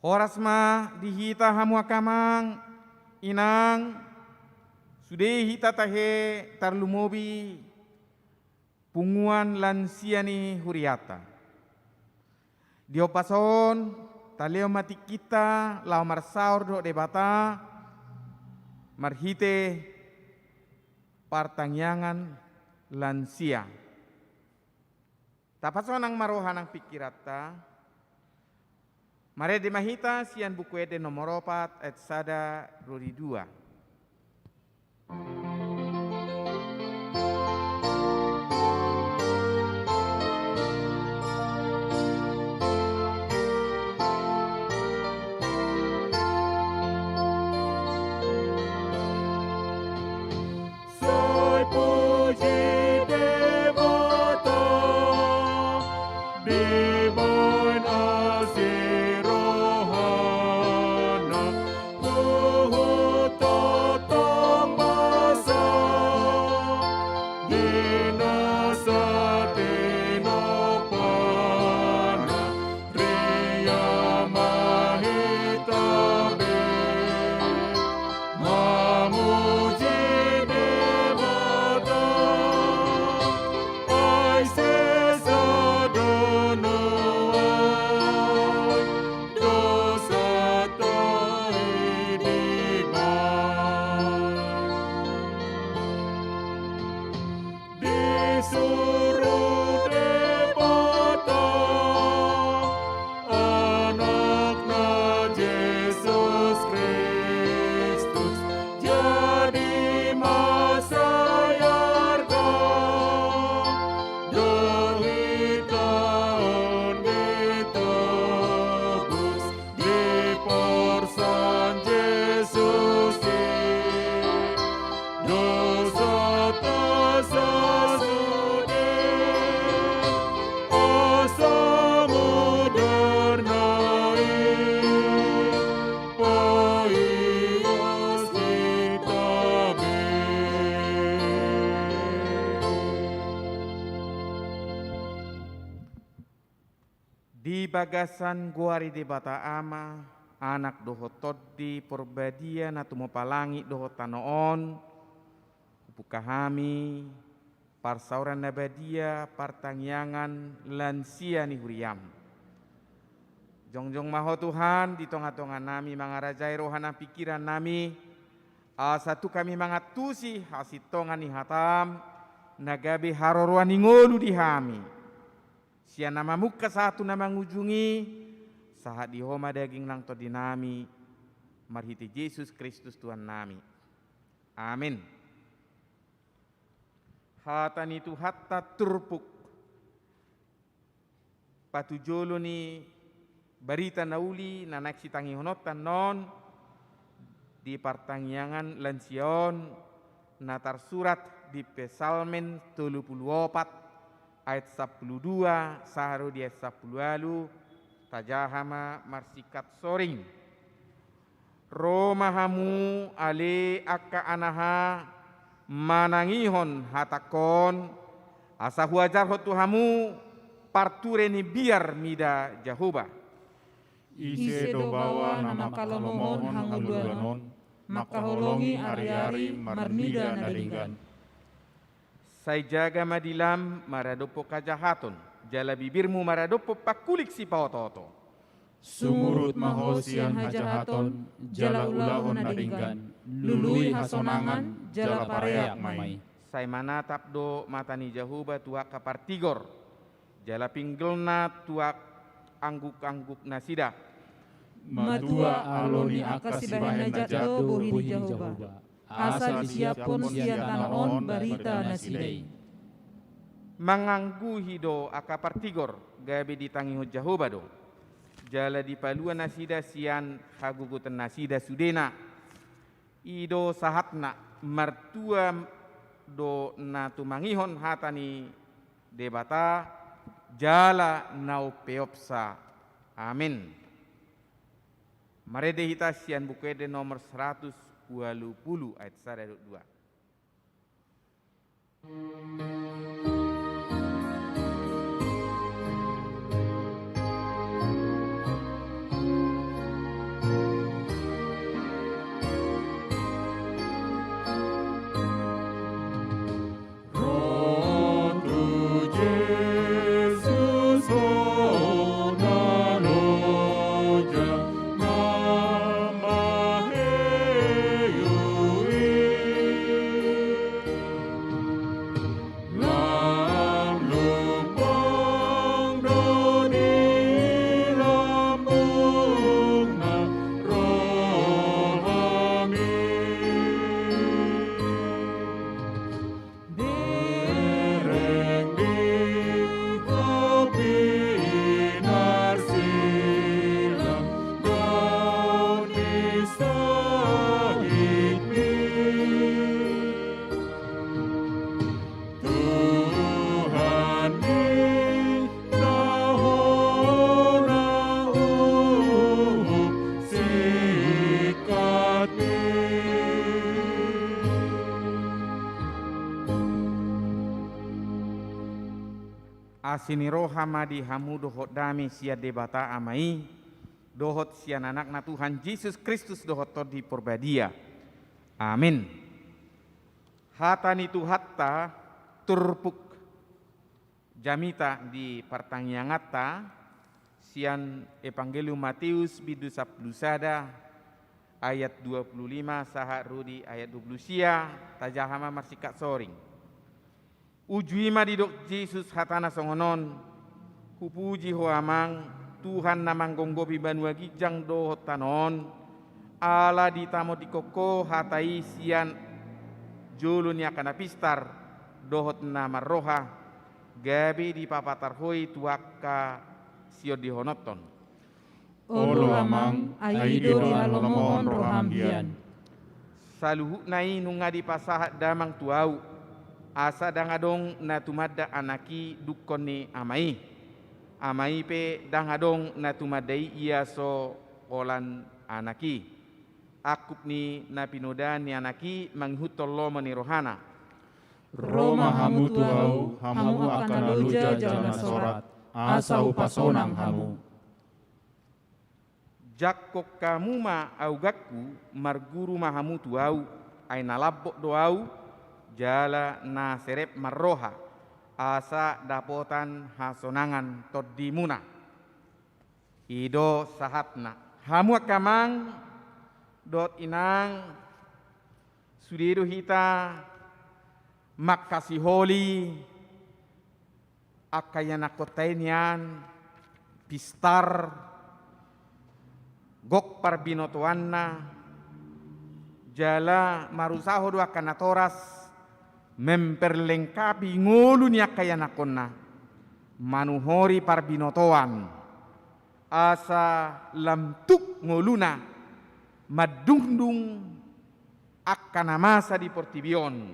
Horas ma dihita hamu akamang inang sude hita tahe tarlumobi punguan lansia ni huriata. Dio pason taleo mati kita lau marsaur do debata marhite partangyangan lansia. Tapasonang marohanang pikirata mare de mahita sian buku ede nomor 4 ayat sada rodi 2. Di bagasan guari di bata ama, anak doho toddi porbadia natumo palangi doho tanoon, upukahami, parsauran nabadia, partangyangan, lansia ni huriam. Jongjong maho Tuhan, di tonga-tonga nami mangarajai rohana pikiran nami, satu kami mangatusi hasitongan ni hatam, nagabe haroruan ni ngolu di hami. Sia nama muka satu nama ngunjungi sahat di homa daging nang to dinami marhiti Yesus Kristus Tuhan nami. Amin. Hatani tu hatta turpuk patujolo ni barita nauli nanak sitangi honotan non di partangyangan lansion natar surat di Pesalmen 34 ayat 12 saharu di ayat 10 tajahama marsikat soring romahamu ale akka anaha manangihon hatakon asa huajar hotuhamu partureni biar mida Jahoba ise do bawa nama kalomohon hanguluanon makaholongi ari-ari marnida nadinggan. Sai jaga madilam maradopo kajahaton, jala bibirmu maradopo pakulik si paototo. Sumurut mahosian hajahaton, jala ulahon nadinggan, lului hasonangan, jala pareak mai. Sai manatap do matani Jahoba tuak kapartigor, jala pinggulna tuak angguk-angguk nasida. Matua aloni akasibahena jatuh bohini Jahoba. Asa disiapun sia tanaon barita nasidei. Manganggu hido akapartigor gabe ditangi Jahoba do. Jala di paluan nasida sian hagugutan nasida sudena. Ido sahatna martua do natu mangihon hatani debata jala nau peopsa. Amin. Marede hita sian bukede nomor 120 ayat 1 2. asini roha madi hamu dohot dami sia debata amai dohot sia anakna Tuhan Yesus Kristus dohot todi porbadia. Amin. Hatani tu hatta turpuk jamita di pertanyangata sian Evangelium Matius bidu sabdusada ayat 25 saha rudi ayat 20 sia tajahama marsikat soring. Ujuima di dok Yesus hatana songonon hupuji hoamang Tuhan namang gonggopi banua gijang dohot tanon ala ditamo di koko hatai sian julunya kana pistar dohot nama roha gabi di papatar hoi tuaka sio dihonoton. Olo amang aido di halomohon rohambian. Saluhu nai nunga di pasahat damang tuau asa dangadong na tumadda anaki dukkoni amai. Amai pe dangadong na tumadai iya so olan anaki. Akup ni na pinodan ni anaki manghutollo mani rohana. Roma hamu tuau hamu akan aluja jana sorat asa upasonang hamu. Jakok kamu ma augakku marguru mahamu tuau ay nalabok doau jala na serep marroha asa dapotan hasonangan todimuna ido sahatna hamu akamang dot inang sudiru hita makasi holi akayana kotainian pistar gok parbinotoanna jala marusaho dua kanatoras memperlengkapi ngulu ni akayana konna manuhori parbinotoan asa lamtuk nguluna madungdung akana masa di portibion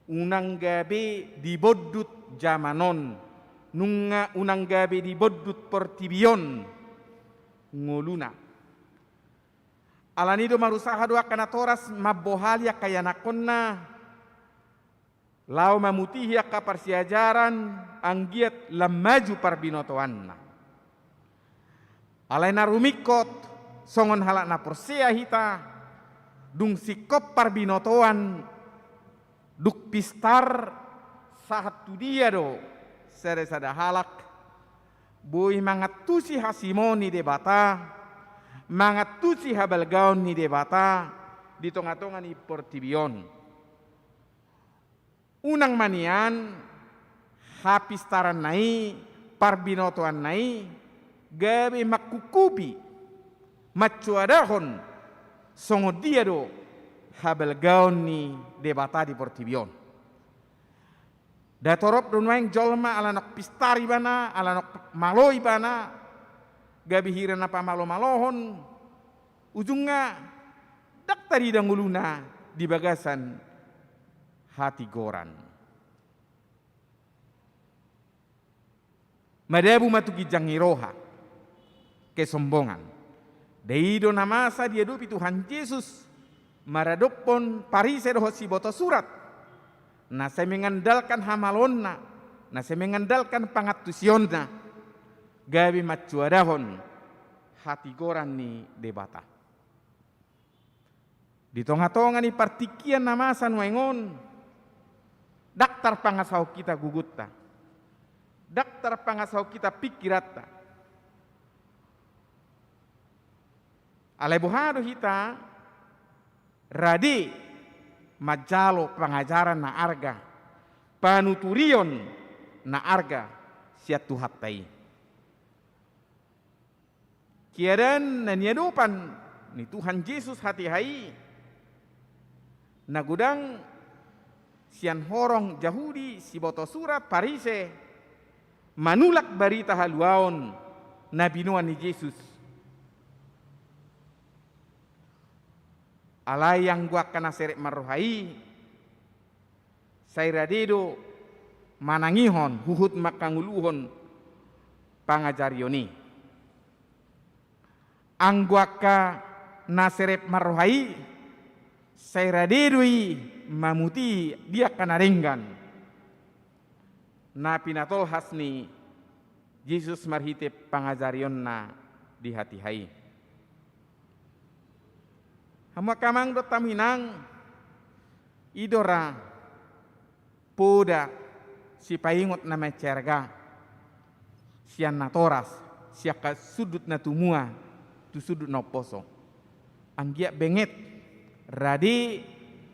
unang gabe di bodut jamanon nunga unang gabe di bodut portibion nguluna alanido marusaha doa kanatoras mabohali akayana konna lau mamutihi akka parsiajaran anggiat lamaju parbinotoanna alaina rumikot songon halak na porsia hita dung sikop parbinotoan duk pistar sahat tu dia do sere sada halak boi mangatusi hasimoni debata mangatusi habalgaon ni debata di tonga-tonga ni portibion unang manian hapistaran nai parbinotoan nai gabe makukubi macuadahon songo dia do habalgaon ni debata di portibion datorop dunwaing jolma alanok pistari bana alanok maloi bana gabi hirana pa malo-malohon ujungnya daktari danguluna di bagasan hati goran madabu matuki jangiroha kesombongan deido namasa dia dupi Tuhan Yesus maradopon parise doho si boto surat na saya mengandalkan hamalonna na saya mengandalkan pangatusionna gabi macuadahon hati goran ni debata di tonga-tonga ni partikian namasan waingon daktar pangasau kita gugutta daktar pangasau kita pikiratta alebohado hita radi majalo pengajaran na arga panuturion na arga siatu hattai kiadan na niadupan ni Tuhan Yesus hati hai nagudang sian horong Yahudi si boto surat parise manulak barita haluaon na binuan ni Yesus alai yang gua kana serek marohai sairadedo manangihon huhut makanguluhon pangajarioni angguaka naserep marohai sairadedui mamuti dia kana renggan na pinatol hasni Jesus marhite pangajarion na di hati hai. Hama kamang do taminang idora poda si paingot na mecerga sian na toras siya ka sudut na tumua tu sudut na poso anggia benget radi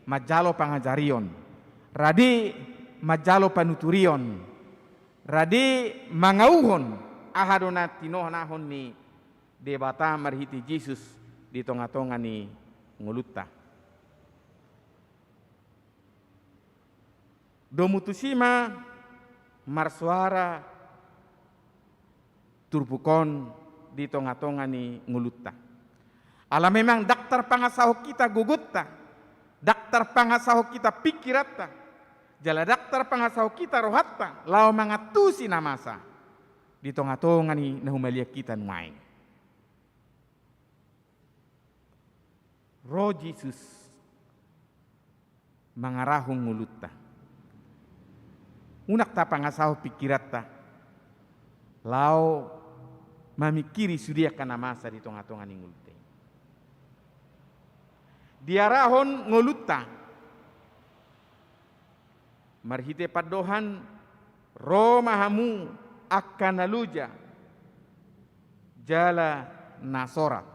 majalo pangajarion radi majalo panuturion radi mangauhon ahadona tinohnahon ni debata marhiti Jesus di tonga-tonga ni ngulutta. Domutusima marsuara turbukon di tonga-tonga ni ngulutta. Ala memang daktar pangasaho kita gugutta, daktar pangasaho kita pikiratta, jala daktar pangasaho kita rohatta, lau mangatusi namasa di tonga-tonga ni nahumalia kita nuaing. Roh Jesus mangarahong ngulutta. Unak ta pangasaho pikiratta, lau mamikiri sudia kana masa di tonga-tonga ni ngulutte. Diarahon ngulutta, marhite padohan roh mahamu akan naluja jala nasorat.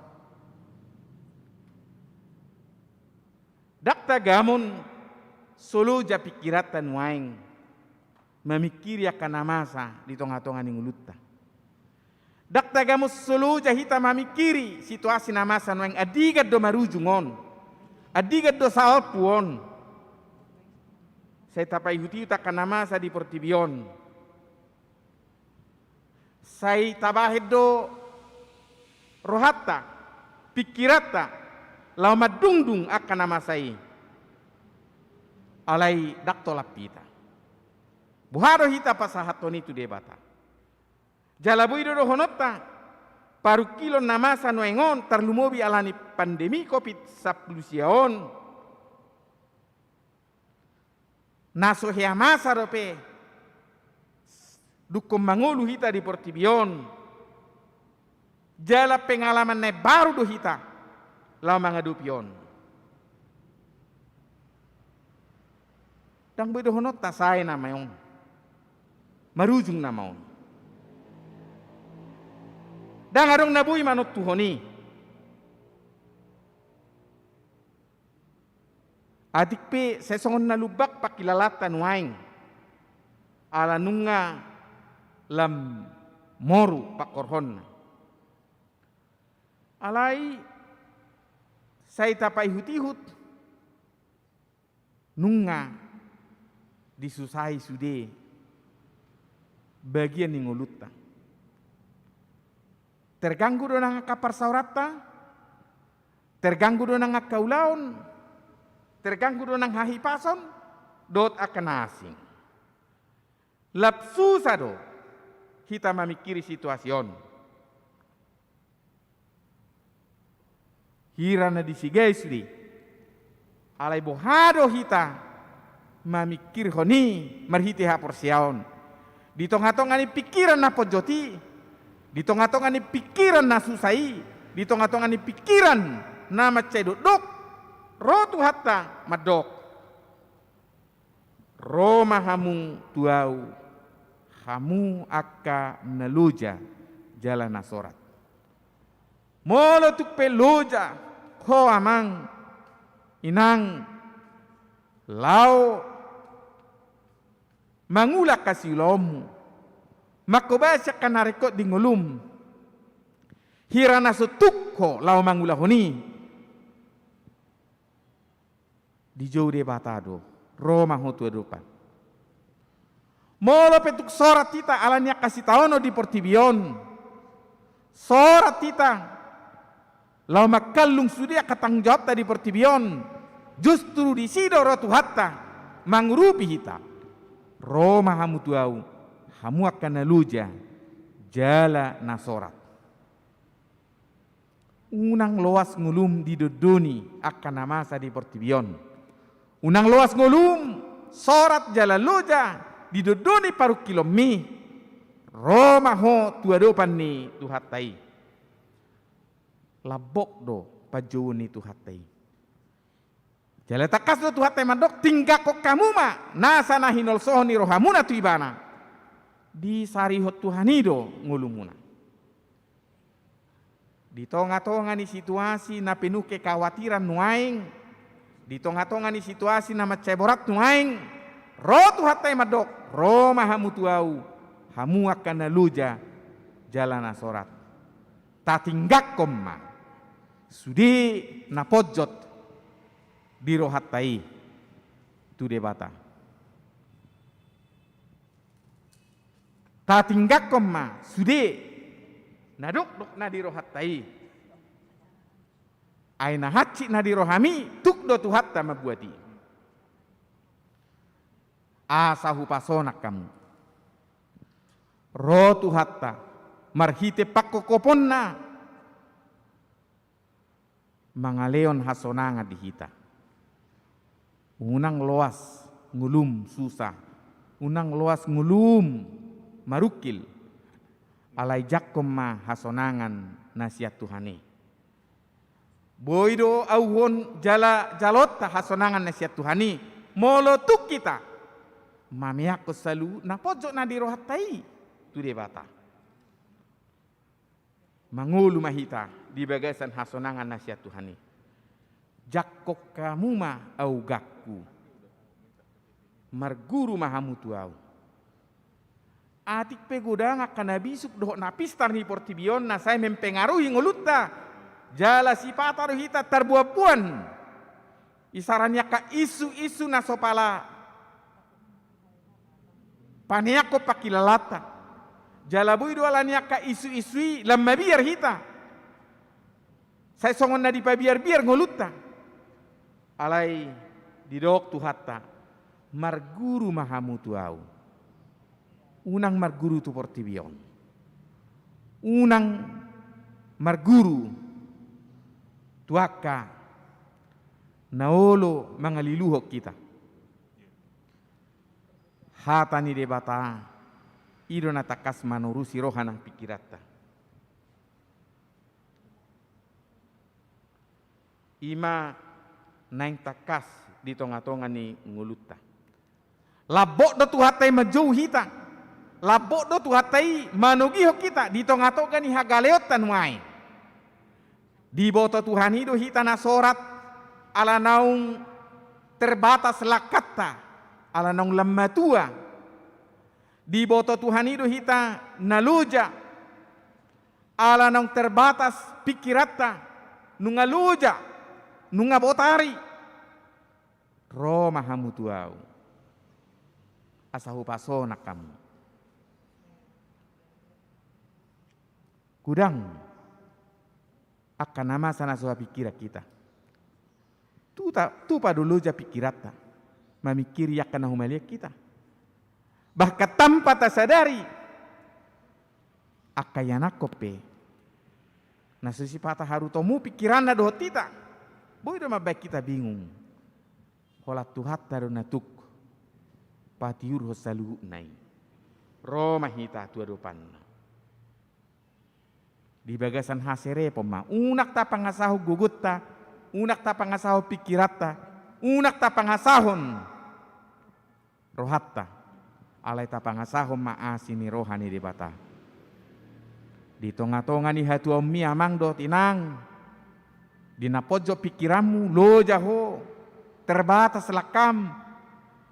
Dakta gamon soluja pikiratan waing memikiri akan namasa di tonga-tonga ni ngulutta. Dakta gamon soluja hita memikiri situasi namasa waing adigat do marujungon, adigat do salpuon. Saya tapai huti akan namasa di portibion. Saya tabahid do rohatta pikirata lau madungdung akan nama saya alai dakto lapita buharo hita pasahaton itu debata jalabu ido honotta paru kilo namasa noengon tarlumobi alani pandemi COVID-19 naso hea masa rope dukum mangulu hita di portibion jala pengalaman ne baru do hita lau mangadupion. Dang bedo honot tasay na mayong marujung na maon. Dang arong nabuy manot tuhoni. Adik pe sesongon na lubak pakilalatan waing. Ala nunga lam moru pakorhon. Alai saya tapai hutihut nunga disusai sude bagian yang ngulutta terganggu do nang kapar saurata terganggu do nang kaulaon terganggu do nang hahipason dot akan asing lapsu sado kita memikiri situasion hirana disigai sudi alai bohado hita mamikir honi marhiti ha porsiaon di tonga-tonga ni pikiran na pojoti di tonga-tonga ni pikiran na susai di tonga-tonga ni pikiran na macai dok rotu hatta madok roma hamu tuau hamu akka naluja jalan nasorat molo tuk peluja ho amang inang lau mangulak kasilomu makobasya kanarekot di ngulum hirana sutuk ho lau mangula honi di jauh de batado roma hotu edupan molo petuk sorat tita alanya kasih taono di portibion sorat tita lau makalung sudia katang jawab tadi portibion justru di sido rotu hatta mangurupi hita Roma hamu tuau hamu akan naluja jala nasorat unang loas ngulum di dodoni akan namasa di portibion unang loas ngulum sorat jala luja di dodone paru kilomi Roma ho tua dopan ni tuhatai labok do pajo ni tuhatai jala takas do tuhatai mandok tinggal kok kamu ma nasa na hinol sohoni rohamuna tu ibana di sarihot tuhanido ngulumuna di tonga-tonga ni situasi na penuh kekhawatiran nuaing di tonga-tonga ni situasi na maceborat nuaing ro tuhatai mandok ro mahamutuau hamu akan naluja jalan asorat tatinggak komma sudi napojot biro hatai tu debata tatinggak komma sudi naduk nadiro hatai aina haci nadiro hami tuk do tu hatta mabuati asahu pasonak kamu ro tu hatta marhite pakko koponna mangaleon hasonanga dihita unang loas ngulum susah unang loas ngulum marukil alai jakkom ma hasonangan nasihat Tuhane boido auhon jalota hasonangan nasihat Tuhani molotuk kita mamiak salu na pojok na dirohatai tu debata mangulu mahita di bagasan hasonangan nasihat Tuhani jakkok kamu ma au gakku marguru mahamu tuau atik pegodang akan nabisuk dohok napistar ni portibion na saya mempengaruhi ngolutta jala sipata rohita terbuat-buan isarannya ka isu-isu na sopala paniako pakilalata jala buido alanya ka isu-isui lamma biar hita saya songon na di pabiar-biar ngolutta alai didok tuhatta marguru mahamu tuau unang marguru tu portibion unang marguru tuaka naolo mangaliluhok kita hatani debata ido natakas manurusi rohanang pikirata ima naing takas di tonga-tonga ni ngulutta labok do tuhatai majauh hita labok do tuhatai manugiho kita di tonga-tonga ni hagaleotan mai di boto Tuhan hido hita na sorat ala naung terbatas lakata ala naung lemmatua di boto Tuhan hido hita naluja ala naung terbatas pikirata nungaluja nungabotari ro mahamu tuau asahu pasona kamu kudang akan nama sana soa pikiran kita tu padulu ja pikirata memikiri akan humalia kita bahkan tanpa tak sadari akayana kope nasusi patah harutomu pikiran na dohot kita boy dama baik kita bingung hola tuhat tarunatuk patiur hosalu nai roma hita tua depan di bagasan hasere poma unak ta pangasahu gugutta unak ta pangasahu pikirata unak ta pangasahon rohatta alai ta pangasahon maasini rohani debata di tonga-tonga ni hatu ommi amang do tinang di napojo pikiranmu lo jaho terbatas lakam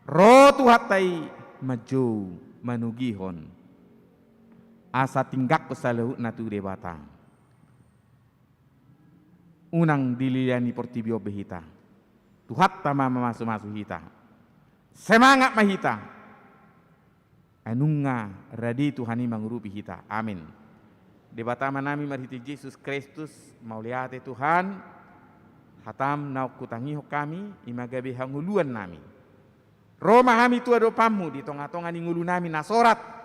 rotu hatai maju manugihon asa tinggak kesalahu natu debata unang dililiani portibio behita tuhat tama masu hita semangat mahita anunga radi Tuhani mangurupi hita amin debata manami marhiti Yesus Kristus mauliate Tuhan hatam nauk kutangiho kami imagabe hanguluan nami Roma hami tua dopamu di tonga-tonga ni ngulu nami nasorat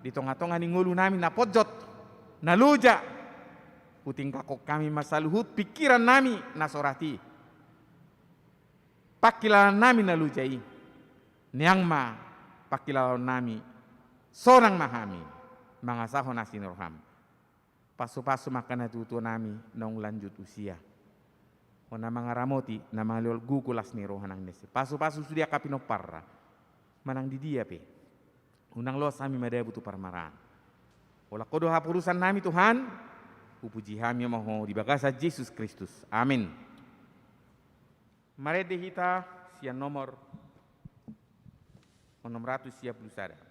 di tonga-tonga ni ngulu nami na pojot na luja puting kakok kami masaluhut pikiran nami na sorati pakilan nami na lujai niang ma pakilawan nami sonang mahami mangasaho nasin roham pasu-pasu makana tutu nami nong lanjut usia ona mga ramoti na mga liol gugulas ni rohanang nesi pasu-pasu sudia kapino parra manang di dia pe unang lo sami madaya butuh parmaraan ola kodo hapurusan nami Tuhan upuji kami moho di bagasa Yesus Kristus amin. Mari dihita sian nomor 631.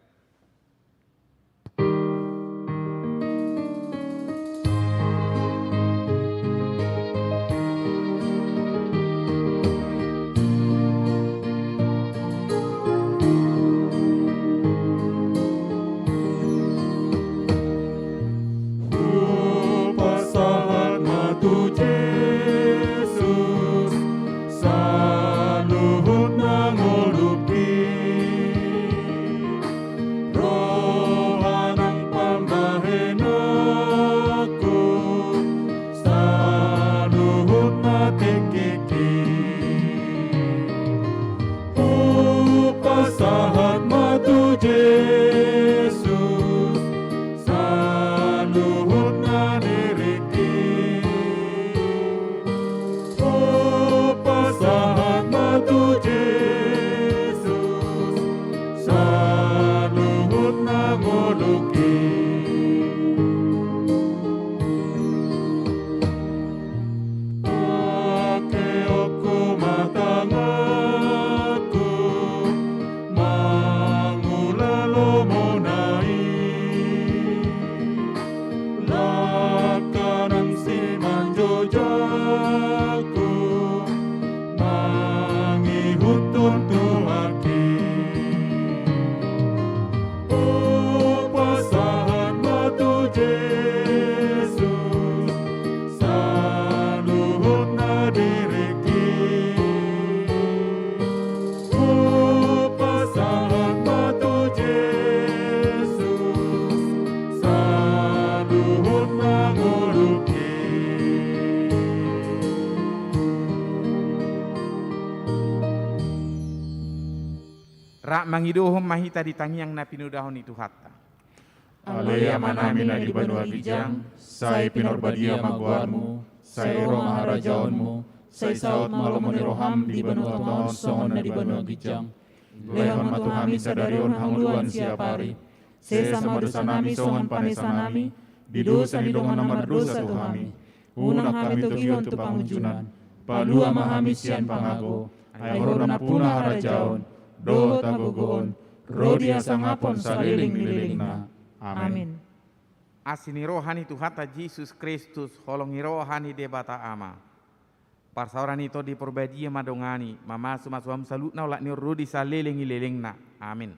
Rak mangidohom mahita di tangiang na pinudahon itu hatta. Aleya manami na di banua gijang, sai pinorbadia maguarmu, sai ro maharajaonmu, sai saut malomoni roham di banua tahun songon na di banua gijang. Lehon matuhami sadarion hanguluan siapari, sesama dosa nami songon panesa nami, di dosa ni dongan nama dosa tuhami. Unang kami tugion tu pangujunan, palua mahami sian pangago, ay horona puna harajaon, do tagugoon, rodia sangapon saliling-liling na. Amin. Asini rohani Tuhata Yesus Kristus holongi rohani debata ama. Parsauran itu di perbadia madongani, mamasu masuam salutna ulak ni rodi saliling-liling na. Amin.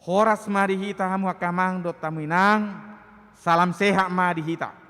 Horas marihita hamu akamang dot tamuinang, salam sehat marihita.